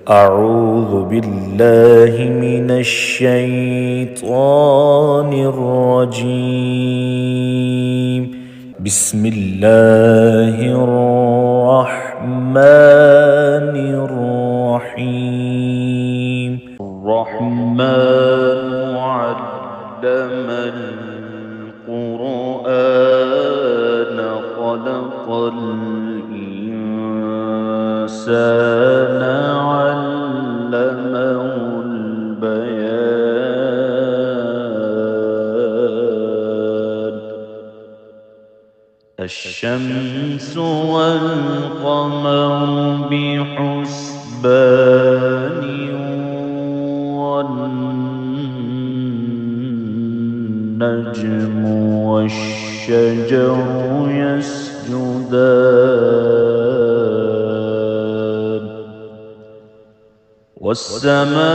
أعوذ بالله من الشيطان الرجيم. بسم الله الرحمن الرحيم. الرحمن علم القرآن خلق الإنسان علمه البيان. الشمس والقمر بحسبان والنجم والشجر يسجدان والسماء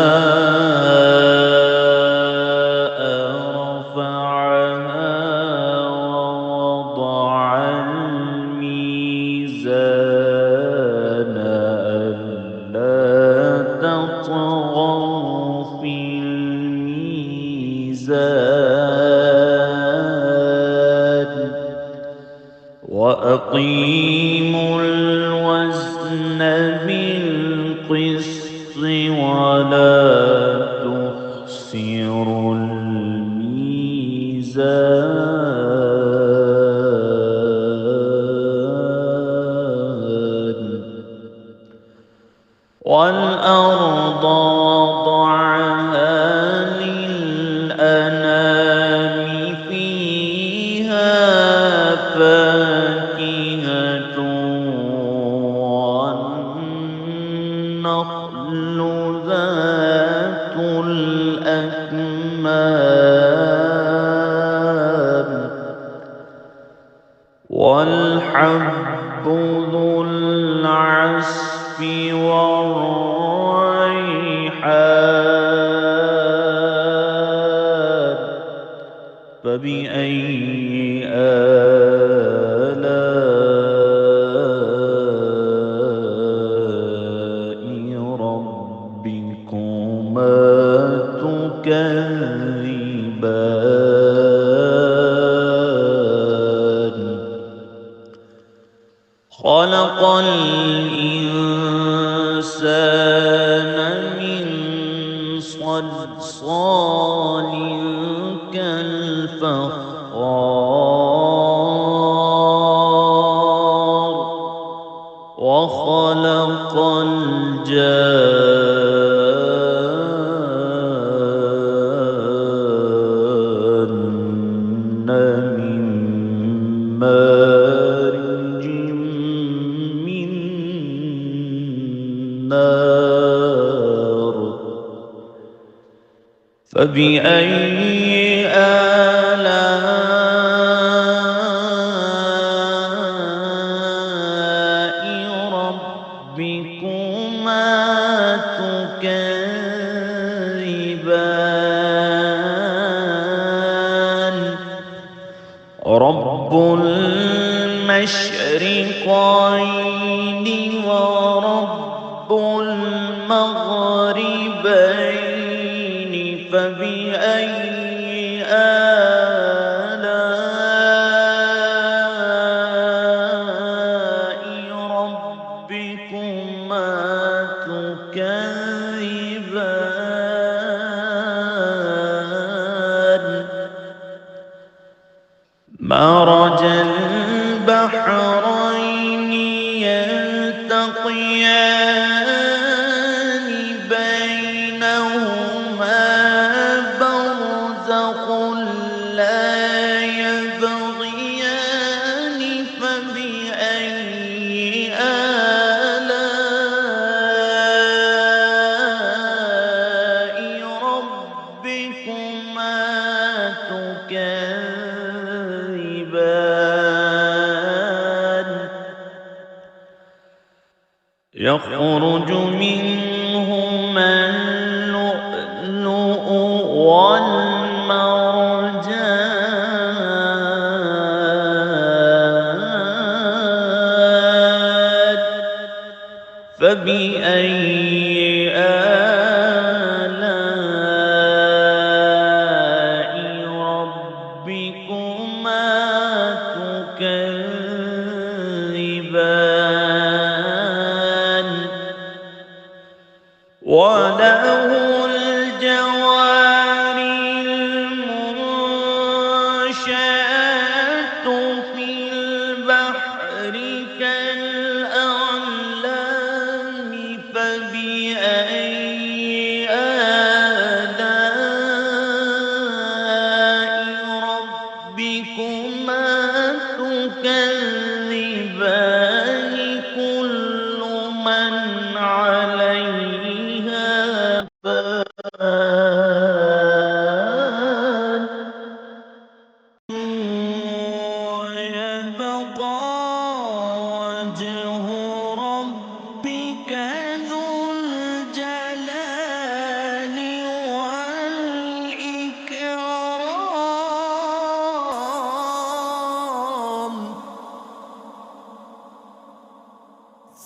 رفعها ووضع الميزان ألا تطغوا في الميزان وأقيموا الوزن بالقسط ولا تخسروا الميزان. والأرض وضعها للأنام فيها فاكهة والنخل ذات الأكمام والحب ذو العصف والريحان. فبأي آلاء ربكما تكذبان. خلق الإنسان من صلصال كالفخار وخلق الجان من مارج من نار. فبأي آلاء ربكما تكذبان. رب المشرقين ورب المغربين. فبأي آلاء ربكما تكذبان. مرج البحرين يلتقيان بينهما برزخ لا يبغيان. فبأي آلاء ربكما تكذبان. يخرج منهما اللؤلؤ والمرجان. فبأي وله الجوار المنشآت في البحر كالأعلام فبأي آلاء ربكما تكذبان كل من عليها فان ويبقى وجه ربك ذو الجلال والإكرام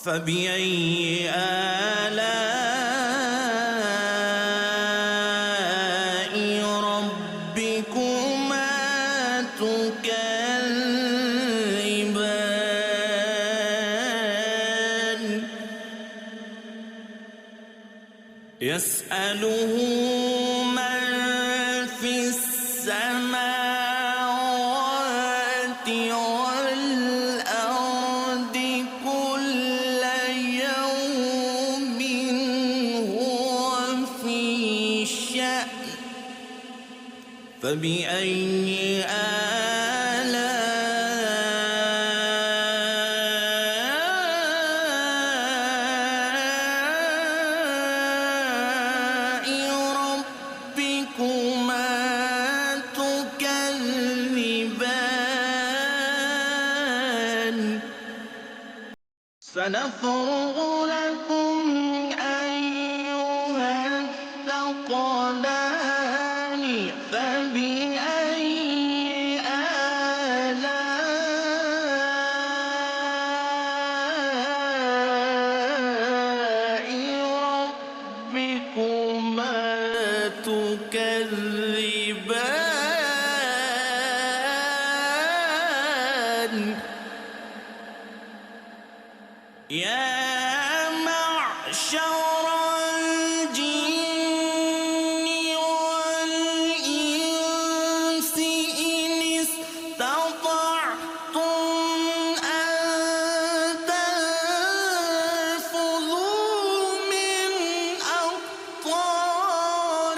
فبأي آلاء ربكما تكذبان يسأله من في السماوات والأرض كل يوم هو في شأن فبأي آلاء ربكما تكذبان سنفرغ لكم أيها الثقلان فبأي آلاء ربكما تكذبان يا معشر الجن والإنس إن استطعتم أن تنفذوا من أقطار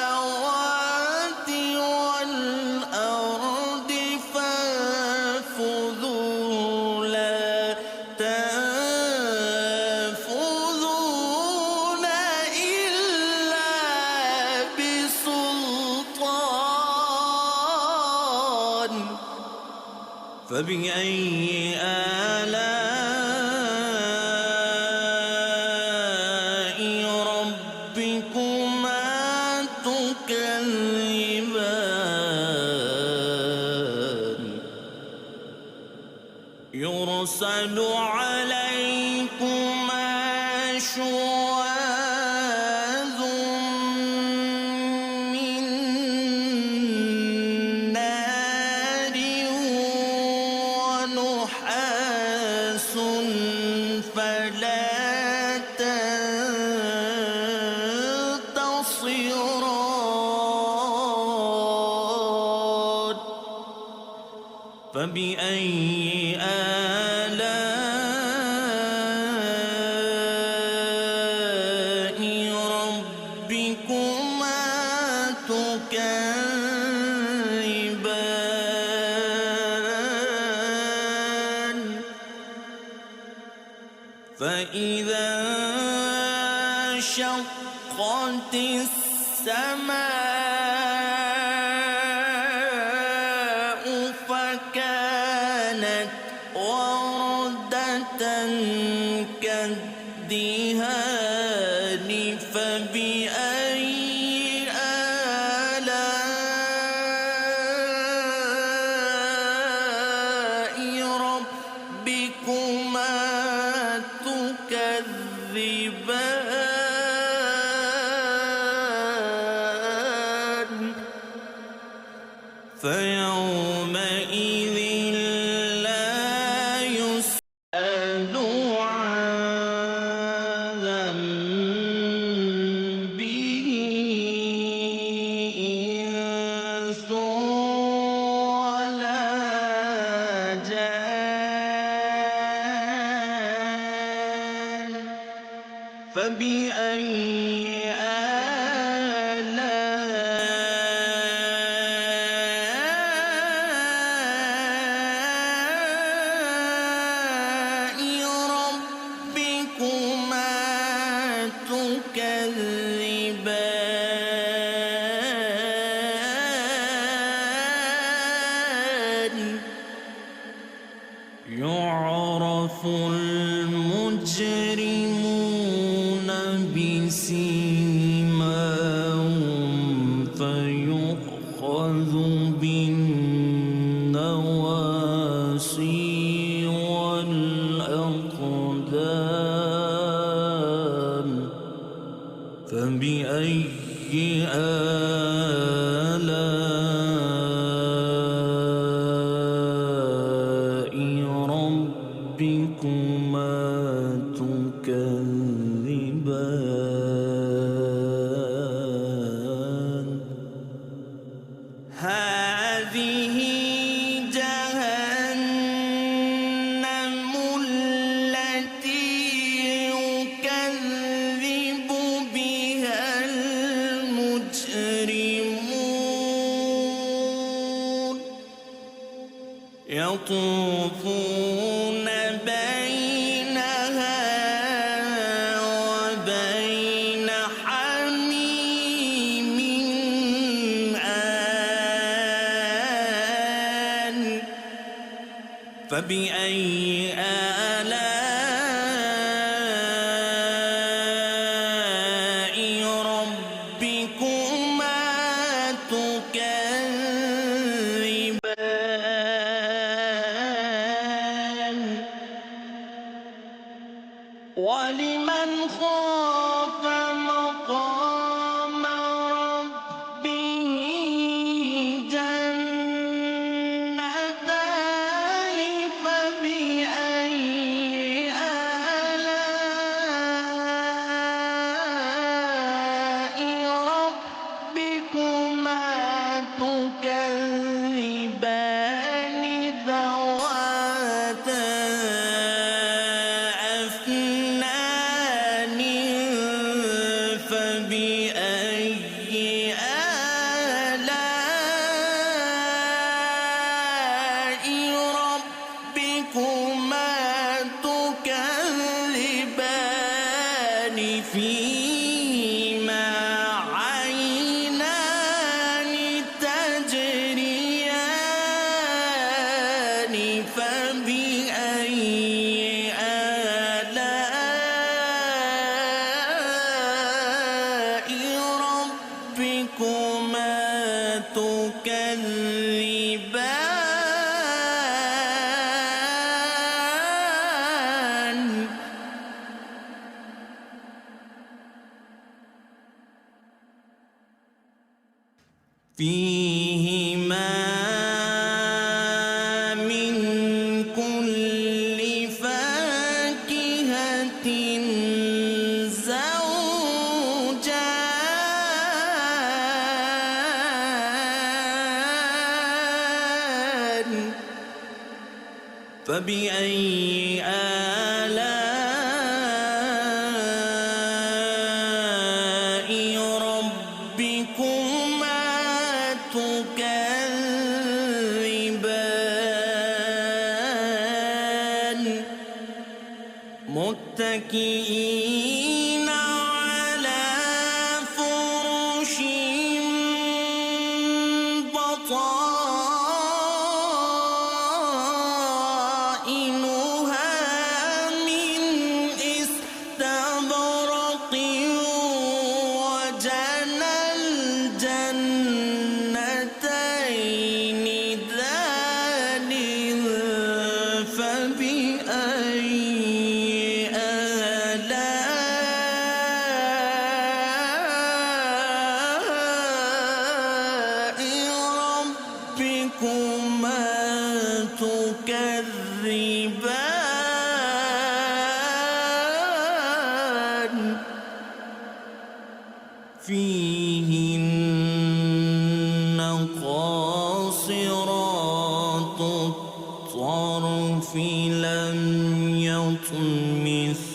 السماوات والأرض فانفذوا لا تنفذون إلا بسلطان فبأي آلاء ربكما تكذبان يرسل عليكما شواظ من نار ونحاس فلا تنتصران فبأي آلاء ربكما تكذبان فإذا انشقت السماء فكانت وردة كالدهان فبأي آلاء ربكما تكذبان فيومئذ لا يسأل عن فبأي آلاء ربكما تكذبان يعرف المجرمون بسيماهم فيؤخذ بالنواصي والأقدام فبأي آلاء ربكما تكذبان هذه جهنم التي يكذب بها المجرمون يطوفون بينها وبين حميم آن فبأي آلاء ربكما تكذبان ولمن خاف مقام ربه جنتان فبأي آلاء ربكما تكذبان ذواتا أفنان فبأي آلاء ربكما تكذبان فيهما عينان تجريان فبأي آلاء ربكما تكذبان فيهما من كل فاكهة زوجان فبأي آلاء ربكما تكذبان متكئين على فرش بطائنها من استبرق وجنى الجنتين دان فبأي آلاء ربكما تكذبان فيهن قاصرات الطرف لم يطمثهن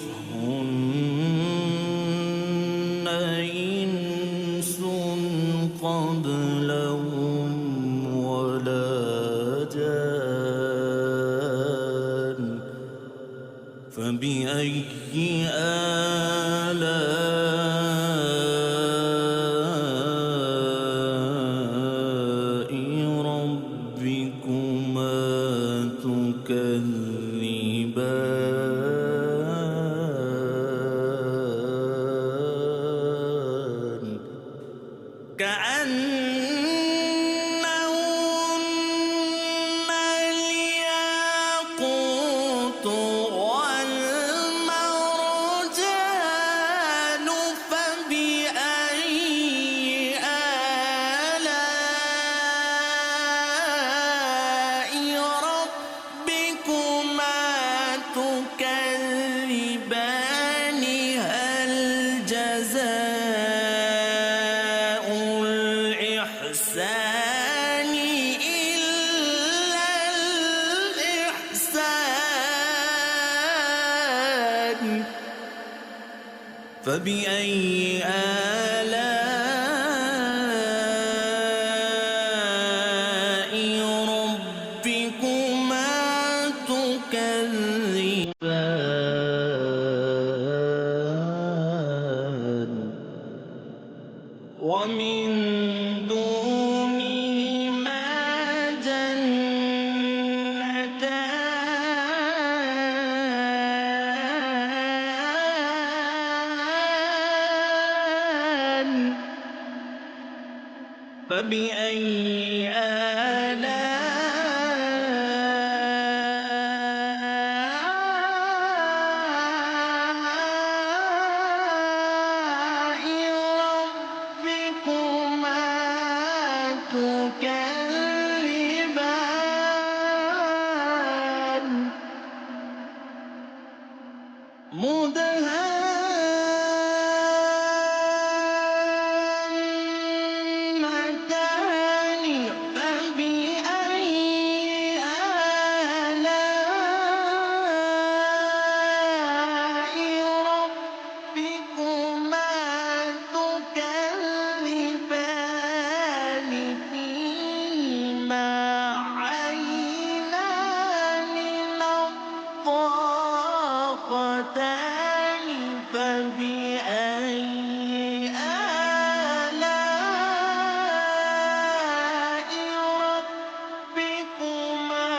كأنهن الياقوت والمرجان فبأي آلاء ربكما تكذبان هل جزاء الإحسان إلا الإحسان فبأي آلاء ربكما تكذبان ومن دونهما جنتان فبأي آلاء ربكما تكذبان مدهامتان فبأي آلاء ربكما تكذبان فيهما عينان نضاختان فبأي آلاء ربكما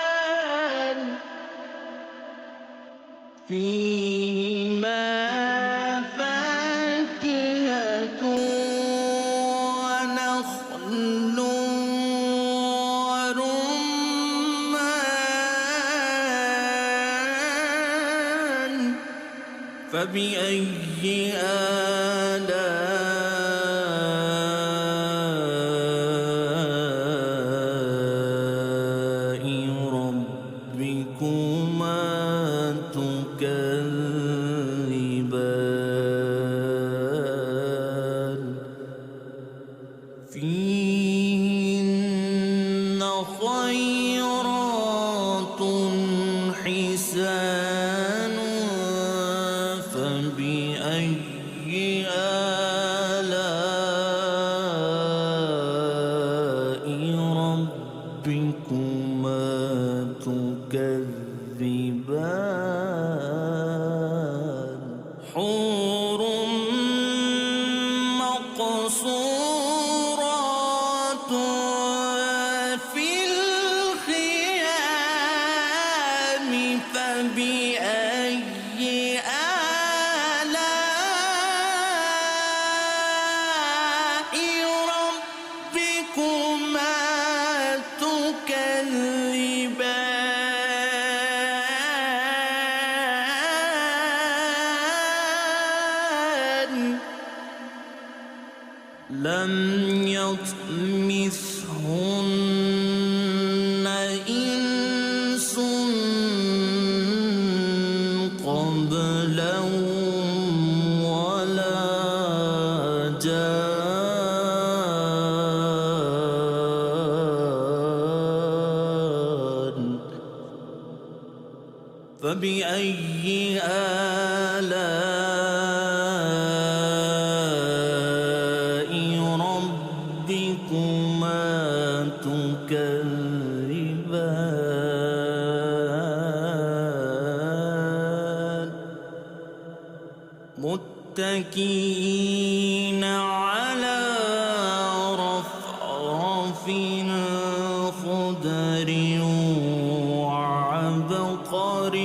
تكذبان فيهما فاكهة ونخل ورمان فبأي آلاء ربكما تكذبان فيهن خيرات حسان فبأي آلاء ربكما تكذبان حور مقصورات في الخيام فبأي آلاء ربكما تكذبان لم يطمثهن إنس قبلهم ولا جان فبأي آلاء ربكما تكذبان متكئين على رفرف خضر وعبقر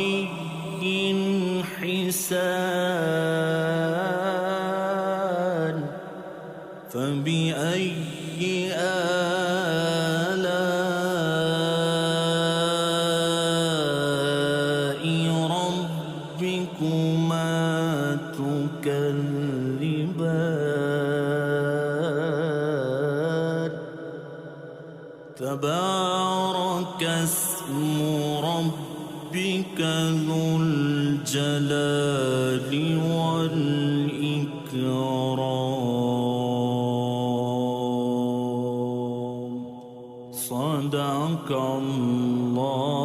تبارك اسم ربك ذو الجلال والإكرام. صدق الله